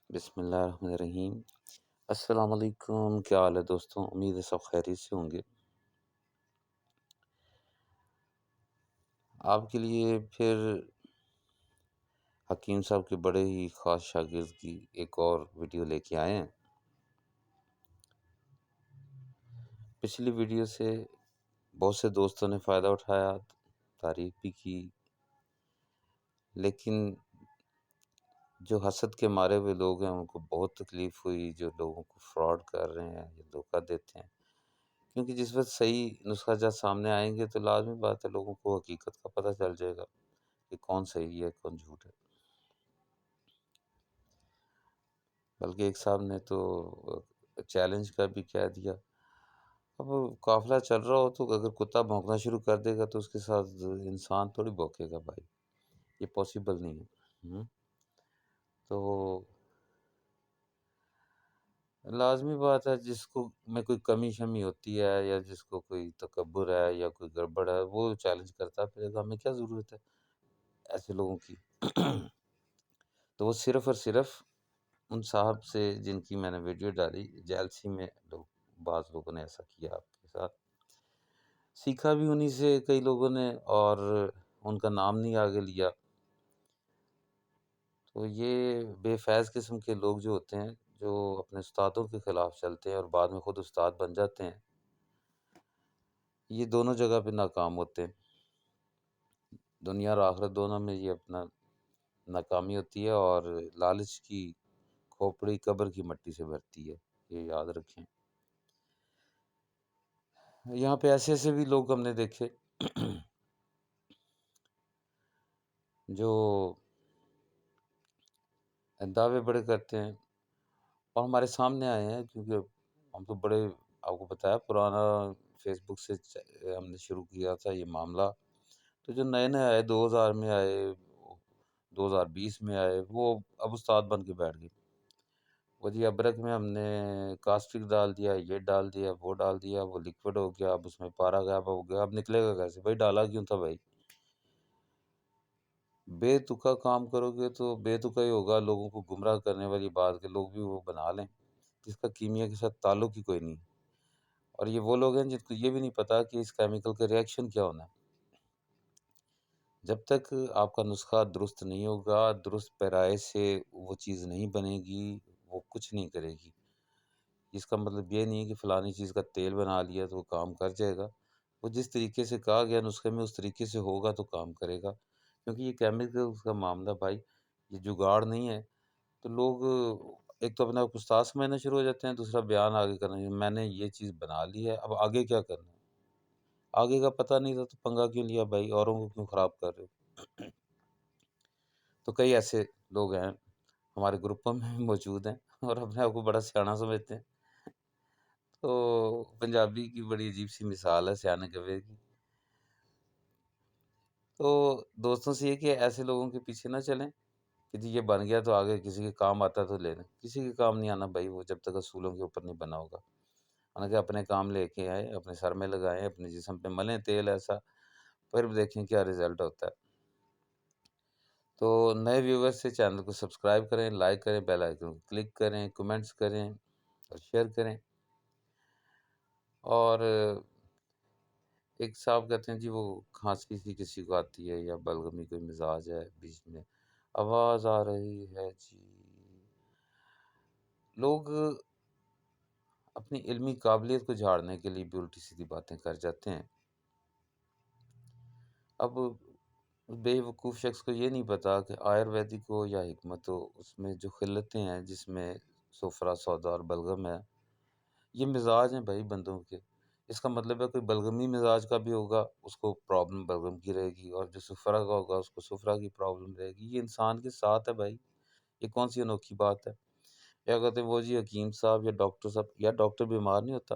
بسم اللہ الرحمن الرحیم۔ السلام علیکم، کیا حال ہے دوستوں؟ امید ہے سب خیریت سے ہوں گے۔ آپ کے لیے پھر حکیم صاحب کے بڑے ہی خاص شاگرد کی ایک اور ویڈیو لے کے آئے ہیں۔ پچھلی ویڈیو سے بہت سے دوستوں نے فائدہ اٹھایا، تعریف بھی کی، لیکن جو حسد کے مارے ہوئے لوگ ہیں ان کو بہت تکلیف ہوئی، جو لوگوں کو فراڈ کر رہے ہیں یا دھوکہ دیتے ہیں، کیونکہ جس وقت صحیح نسخہ جات سامنے آئیں گے تو لازمی بات ہے لوگوں کو حقیقت کا پتہ چل جائے گا کہ کون صحیح ہے کون جھوٹ ہے۔ بلکہ ایک صاحب نے تو چیلنج کا بھی کہہ دیا۔ اب قافلہ چل رہا ہو تو اگر کتا بھونکنا شروع کر دے گا تو اس کے ساتھ انسان تھوڑی بھونکے گا بھائی، یہ پاسبل نہیں ہے۔ تو لازمی بات ہے جس کو میں کوئی کمی شمی ہوتی ہے یا جس کو کوئی تکبر ہے یا کوئی گڑبڑ ہے وہ چیلنج کرتا پھرے گا، ہمیں کیا ضرورت ہے ایسے لوگوں کی۔ تو وہ صرف اور صرف ان صاحب سے جن کی میں نے ویڈیو ڈالی، جیلسی میں بعض لوگوں نے ایسا کیا آپ کے ساتھ، سیکھا بھی انہی سے کئی لوگوں نے اور ان کا نام نہیں آگے لیا۔ تو یہ بے فیض قسم کے لوگ جو ہوتے ہیں جو اپنے استادوں کے خلاف چلتے ہیں اور بعد میں خود استاد بن جاتے ہیں، یہ دونوں جگہ پہ ناکام ہوتے ہیں، دنیا اور آخرت دونوں میں یہ اپنا ناکامی ہوتی ہے، اور لالچ کی کھوپڑی قبر کی مٹی سے بھرتی ہے، یہ یاد رکھیں۔ یہاں پہ ایسے ایسے بھی لوگ ہم نے دیکھے جو دعوے بڑے کرتے ہیں اور ہمارے سامنے آئے ہیں، کیونکہ ہم تو بڑے آپ کو بتایا پرانا فیس بک سے ہم نے شروع کیا تھا یہ معاملہ، تو جو نئے نئے آئے 2000 میں آئے 2020 میں آئے وہ اب استاد بن کے بیٹھ گئے۔ وہ جی ابرک میں ہم نے کاسٹک ڈال دیا، یہ ڈال دیا، وہ ڈال دیا، وہ لیکوڈ ہو گیا، اب اس میں پارا غائب ہو گیا، اب نکلے گا کیسے؟ بھائی ڈالا کیوں تھا بھائی؟ بے تکا کام کرو گے تو بے تکا ہی ہوگا، لوگوں کو گمراہ کرنے والی بات کہ لوگ بھی وہ بنا لیں جس کا کیمیا کے ساتھ تعلق ہی کوئی نہیں۔ اور یہ وہ لوگ ہیں جن کو یہ بھی نہیں پتا کہ اس کیمیکل کا ریئیکشن کیا ہونا ہے۔ جب تک آپ کا نسخہ درست نہیں ہوگا، درست پیرائے سے وہ چیز نہیں بنے گی، وہ کچھ نہیں کرے گی۔ اس کا مطلب یہ نہیں ہے کہ فلانی چیز کا تیل بنا لیا تو وہ کام کر جائے گا، وہ جس طریقے سے کہا گیا نسخے میں اس طریقے سے ہوگا تو کام کرے گا، کیونکہ یہ کیمیکل کا معاملہ بھائی یہ جگاڑ نہیں ہے۔ تو لوگ ایک تو اپنا استاد سمجھنا شروع ہو جاتے ہیں، دوسرا بیان آگے کرنا ہے میں نے یہ چیز بنا لی ہے اب آگے کیا کرنا ہے، آگے کا پتہ نہیں تھا تو پنگا کیوں لیا بھائی، اوروں کو کیوں خراب کر رہے ہو۔ تو کئی ایسے لوگ ہیں ہمارے گروپوں میں بھی موجود ہیں اور اپنے آپ کو بڑا سیاںا سمجھتے ہیں۔ تو پنجابی کی بڑی عجیب سی مثال ہے سیانے گوے کی۔ تو دوستوں سے یہ کہ ایسے لوگوں کے پیچھے نہ چلیں کہ جی یہ بن گیا تو آگے کسی کے کام آتا تو لے لیں، کسی کے کام نہیں آنا بھائی وہ جب تک اصولوں کے اوپر نہیں بنا ہوگا۔ حالانکہ اپنے کام لے کے آئیں، اپنے سر میں لگائیں، اپنے جسم پہ ملیں تیل ایسا، پھر دیکھیں کیا رزلٹ ہوتا ہے۔ تو نئے ویورز سے چینل کو سبسکرائب کریں، لائک کریں، بیل آئیکن کو کلک کریں، کمنٹس کریں اور شیئر کریں۔ اور ایک صاحب کہتے ہیں جی وہ کھانسی سی کسی کو آتی ہے یا بلغمی کوئی مزاج ہے، بیچ میں آواز آ رہی ہے جی، لوگ اپنی علمی قابلیت کو جھاڑنے کے لیے بھی الٹی سیدھی باتیں کر جاتے ہیں۔ اب بے وقوف شخص کو یہ نہیں پتا کہ آیورویدک ہو یا حکمت ہو، اس میں جو خلتیں ہیں جس میں سفرہ سودا اور بلغم ہے، یہ مزاج ہیں بھائی بندوں کے۔ اس کا مطلب ہے کوئی بلغمی مزاج کا بھی ہوگا اس کو پرابلم بلغم کی رہے گی، اور جو سفرہ کا ہوگا اس کو سفرہ کی پرابلم رہے گی۔ یہ انسان کے ساتھ ہے بھائی، یہ کون سی انوکھی بات ہے؟ یا کہتے ہیں وہ جی حکیم صاحب یا ڈاکٹر صاحب، یا ڈاکٹر بیمار نہیں ہوتا؟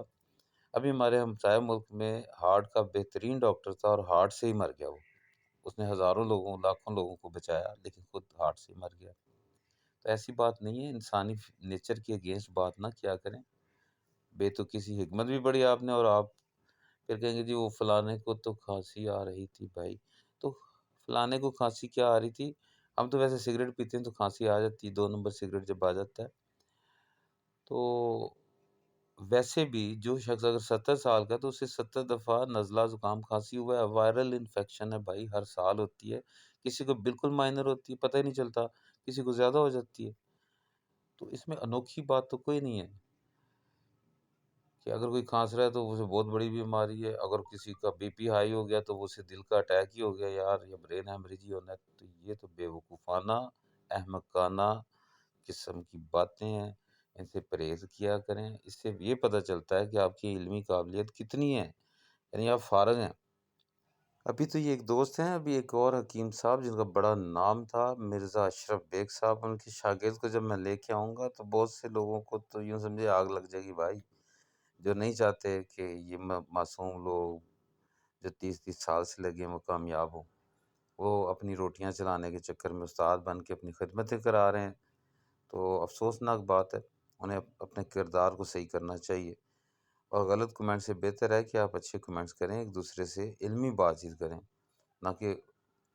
ابھی ہمارے ہمسائے ملک میں ہارٹ کا بہترین ڈاکٹر تھا اور ہارٹ سے ہی مر گیا وہ، اس نے ہزاروں لوگوں لاکھوں لوگوں کو بچایا لیکن خود ہارٹ سے ہی مر گیا۔ تو ایسی بات نہیں ہے، انسانی نیچر کے اگینسٹ بات نہ کیا کریں۔ بے تو کسی حکمت بھی بڑی آپ نے، اور آپ پھر کہیں گے جی وہ فلانے کو تو کھانسی آ رہی تھی بھائی، تو فلانے کو کھانسی کیا آ رہی تھی؟ ہم تو ویسے سگریٹ پیتے ہیں تو کھانسی آ جاتی ہے، 2 نمبر سگریٹ جب آ جاتا ہے تو ویسے بھی جو شخص اگر 70 سال کا تو اسے 70 دفعہ نزلہ زکام کھانسی ہوا ہے، وائرل انفیکشن ہے بھائی، ہر سال ہوتی ہے، کسی کو بالکل مائنر ہوتی ہے پتہ ہی نہیں چلتا، کسی کو زیادہ ہو جاتی ہے، تو اس میں انوکھی بات تو کوئی نہیں ہے کہ اگر کوئی کھانس رہا ہے تو اسے بہت بڑی بیماری ہے، اگر کسی کا بی پی ہائی ہو گیا تو وہ اسے دل کا اٹیک ہی ہو گیا یار، یا برین ہیمریج ہی ہونا ہے، تو یہ تو بیوقوفانہ احمقانہ قسم کی باتیں ہیں، ان سے پرہیز کیا کریں، اس سے یہ پتہ چلتا ہے کہ آپ کی علمی قابلیت کتنی ہے، یعنی آپ فارغ ہیں۔ ابھی تو یہ ایک دوست ہیں، ابھی ایک اور حکیم صاحب جن کا بڑا نام تھا مرزا اشرف بیگ صاحب، ان کے شاگرد کو جب میں لے کے آؤں گا تو بہت سے لوگوں کو تو یوں سمجھے آگ لگ جائے گی بھائی، جو نہیں چاہتے کہ یہ معصوم لوگ جو 30 سال سے لگے ہیں وہ کامیاب ہوں، وہ اپنی روٹیاں چلانے کے چکر میں استاد بن کے اپنی خدمتیں کرا رہے ہیں، تو افسوسناک بات ہے، انہیں اپنے کردار کو صحیح کرنا چاہیے، اور غلط کمنٹ سے بہتر ہے کہ آپ اچھے کمنٹس کریں، ایک دوسرے سے علمی بات چیت کریں، نہ کہ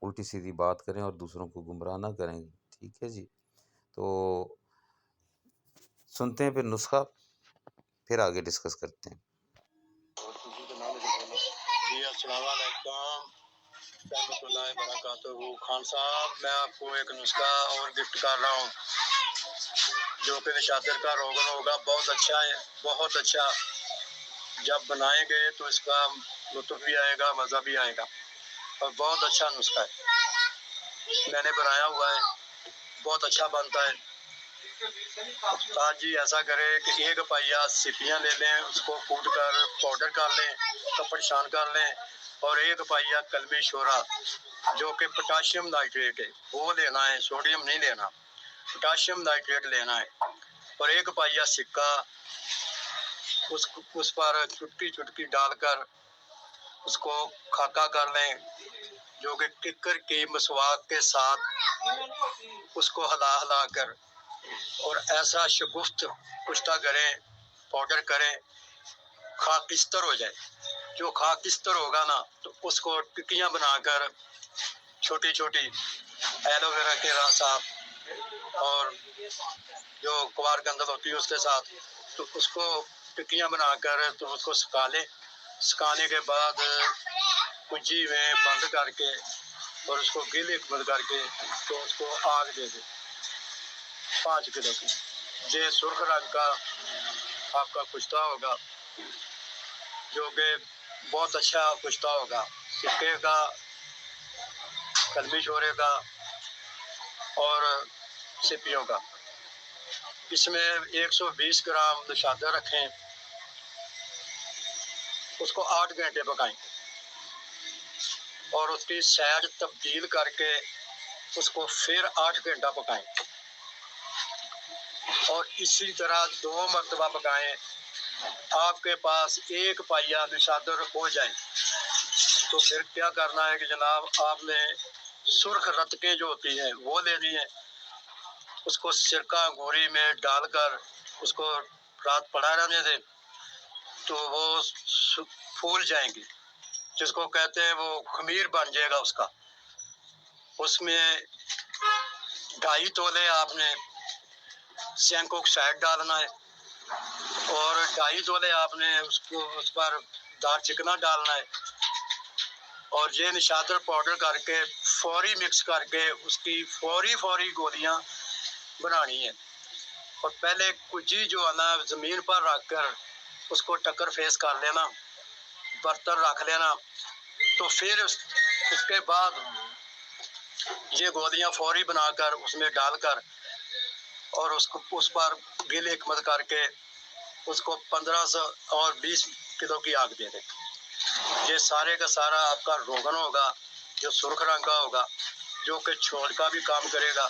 الٹی سیدھی بات کریں اور دوسروں کو گمراہ نہ کریں، ٹھیک ہے جی؟ تو سنتے ہیں پھر نسخہ، پھر آگے ڈسکس کرتے ہیں۔ جی السلام علیکم رحمۃ اللہ وبرکاتہ۔ خان صاحب میں آپ کو ایک نسخہ اور گفٹ کر رہا ہوں جو کہ نشادر کا روغن ہوگا، بہت اچھا ہے، بہت اچھا، جب بنائیں گے تو اس کا لطف بھی آئے گا، مزہ بھی آئے گا، اور بہت اچھا نسخہ ہے، میں نے بنایا ہوا ہے، بہت اچھا بنتا ہے۔ استاد جی ایسا کرے کہ ایک پائیا سپیاں لے لیں، اس کو کوٹ کر پاؤڈر کر لیں، کپڑ شان کر لیں، اور ایک پائیا کلمی شورا جو کہ پوٹاشیم نائٹریٹ ہے وہ لینا ہے، سوڈیم نہیں لینا، پوٹاشیم نائٹریٹ لینا ہے، اور ایک پائیا سکہ اس پر چٹکی چٹکی ڈال کر اس کو خاکہ کر لیں، جو کہ ککر کی مسواک کے ساتھ اس کو ہلا ہلا کر اور ایسا شگفت کشتہ کریں، پاؤڈر کریں، خاکستر ہو جائے، جو خاکستر ہوگا نا تو اس کو ٹکیاں بنا کر چھوٹی چھوٹی ایلو ویرا کے ساتھ اور جو کوار گندل ہوتی ہے اس کے ساتھ، تو اس کو ٹکیاں بنا کر تو اس کو سکھا لیں، سکھانے کے بعد کنجی میں بند کر کے اور اس کو گل حکمت کر کے تو اس کو آگ دے دیں 5 کلو کی، یہ سرخ رنگ کا آپ کا کشتہ ہوگا جو کہ بہت اچھا کشتہ ہوگا، سکے کا، کلمی شورے کا اور سپیوں کا۔ اس میں 120 گرام نشادر رکھیں، اس کو 8 گھنٹے پکائیں اور اس کی سائڈ تبدیل کر کے اس کو پھر 8 گھنٹہ پکائیں، اور اسی طرح 2 مرتبہ پکائیں، آپ کے پاس 1 پائیا نشادر ہو جائیں تو پھر کیا کرنا ہے کہ جناب آپ نے سرخ رتکیں جو ہوتی ہیں وہ لینی ہے، اس کو سرکہ انگوری میں ڈال کر اس کو رات پڑا رہنے دیں تو وہ پھول جائیں گی، جس کو کہتے ہیں وہ خمیر بن جائے گا اس کا۔ اس میں 2.5 تولے آپ نے زنک آکسائڈ ڈالنا ہے، اور 2.5 تولے آپ نے اس پر دار چکنا ڈالنا ہے، اور یہ نشادر پاؤڈر کر کے فوری مکس کر کے اس کی فوری گولیاں بنانی ہے، اور پہلے کجی جو ہے نا زمین پر رکھ کر اس کو ٹکر فیس کر لینا، برتن رکھ لینا، تو پھر اس کے بعد یہ گولیاں فوری بنا کر اس میں ڈال کر اور اس پر گل حکمت کر کے اس کو 1500 اور 20 کلو کی آگ دے دیں، یہ سارے کا سارا آپ کا روغن ہوگا جو سرخ رنگ کا ہوگا، جو کہ چھوڑ کا بھی کام کرے گا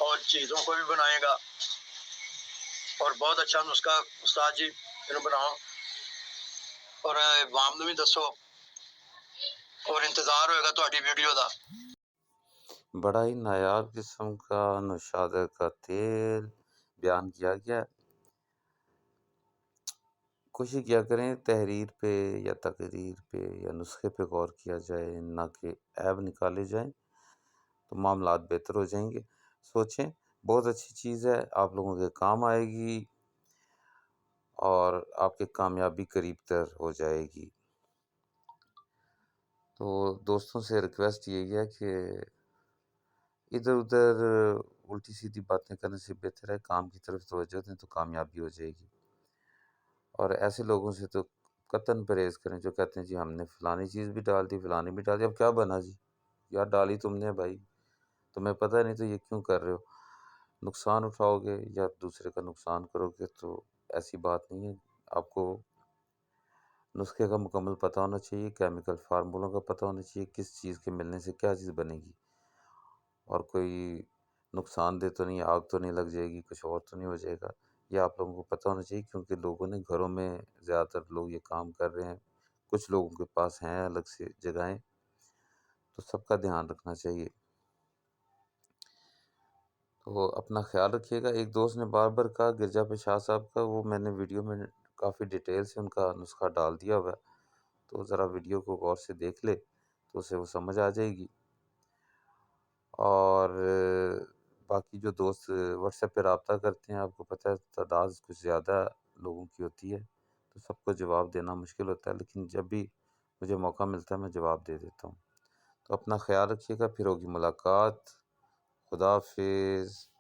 اور چیزوں کو بھی بنائے گا، اور بہت اچھا نسخہ استاد جی بناؤ، اور عوام نوں بھی دسو، اور انتظار ہوئے گا تہاڈی ویڈیو دا۔ بڑا ہی نایاب قسم کا نوشادر کا تیل بیان کیا گیا ہے، کوشش کیا کریں تحریر پہ یا تقریر پہ یا نسخے پہ غور کیا جائے، نہ کہ عیب نکالے جائیں، تو معاملات بہتر ہو جائیں گے۔ سوچیں، بہت اچھی چیز ہے، آپ لوگوں کے کام آئے گی اور آپ کی کامیابی قریب تر ہو جائے گی۔ تو دوستوں سے ریکویسٹ یہی ہے کہ ادھر ادھر الٹی سیدھی باتیں کرنے سے بہتر ہے کام کی طرف توجہ دیں تو کامیابی ہو جائے گی۔ اور ایسے لوگوں سے تو قطعاً پرہیز کریں جو کہتے ہیں جی ہم نے فلانی چیز بھی ڈال دی، فلانی بھی ڈال دی، اب کیا بنا جی؟ یار ڈالی تم نے بھائی، تمہیں پتہ نہیں تو یہ کیوں کر رہے ہو؟ نقصان اٹھاؤ گے یا دوسرے کا نقصان کرو گے، تو ایسی بات نہیں ہے۔ آپ کو نسخے کا مکمل پتہ ہونا چاہیے، کیمیکل فارمولوں کا پتہ ہونا چاہیے، کس چیز کے ملنے سے کیا چیز بنے گی، اور کوئی نقصان دہ تو نہیں، آگ تو نہیں لگ جائے گی، کچھ اور تو نہیں ہو جائے گا، یہ آپ لوگوں کو پتہ ہونا چاہیے۔ کیونکہ لوگوں نے گھروں میں زیادہ تر لوگ یہ کام کر رہے ہیں، کچھ لوگوں کے پاس ہیں الگ سے جگہیں، تو سب کا دھیان رکھنا چاہیے۔ تو اپنا خیال رکھیے گا۔ ایک دوست نے بار بار کہا گرجا پہ شاہ صاحب کا، وہ میں نے ویڈیو میں کافی ڈیٹیل سے ان کا نسخہ ڈال دیا ہوا ہے، تو ذرا ویڈیو کو غور سے دیکھ لے تو اسے وہ سمجھ آ جائے گی۔ اور باقی جو دوست واٹس ایپ پہ رابطہ کرتے ہیں، آپ کو پتہ ہے تعداد کچھ زیادہ لوگوں کی ہوتی ہے، تو سب کو جواب دینا مشکل ہوتا ہے، لیکن جب بھی مجھے موقع ملتا ہے میں جواب دے دیتا ہوں۔ تو اپنا خیال رکھیے گا، پھر ہوگی ملاقات۔ خدا حافظ۔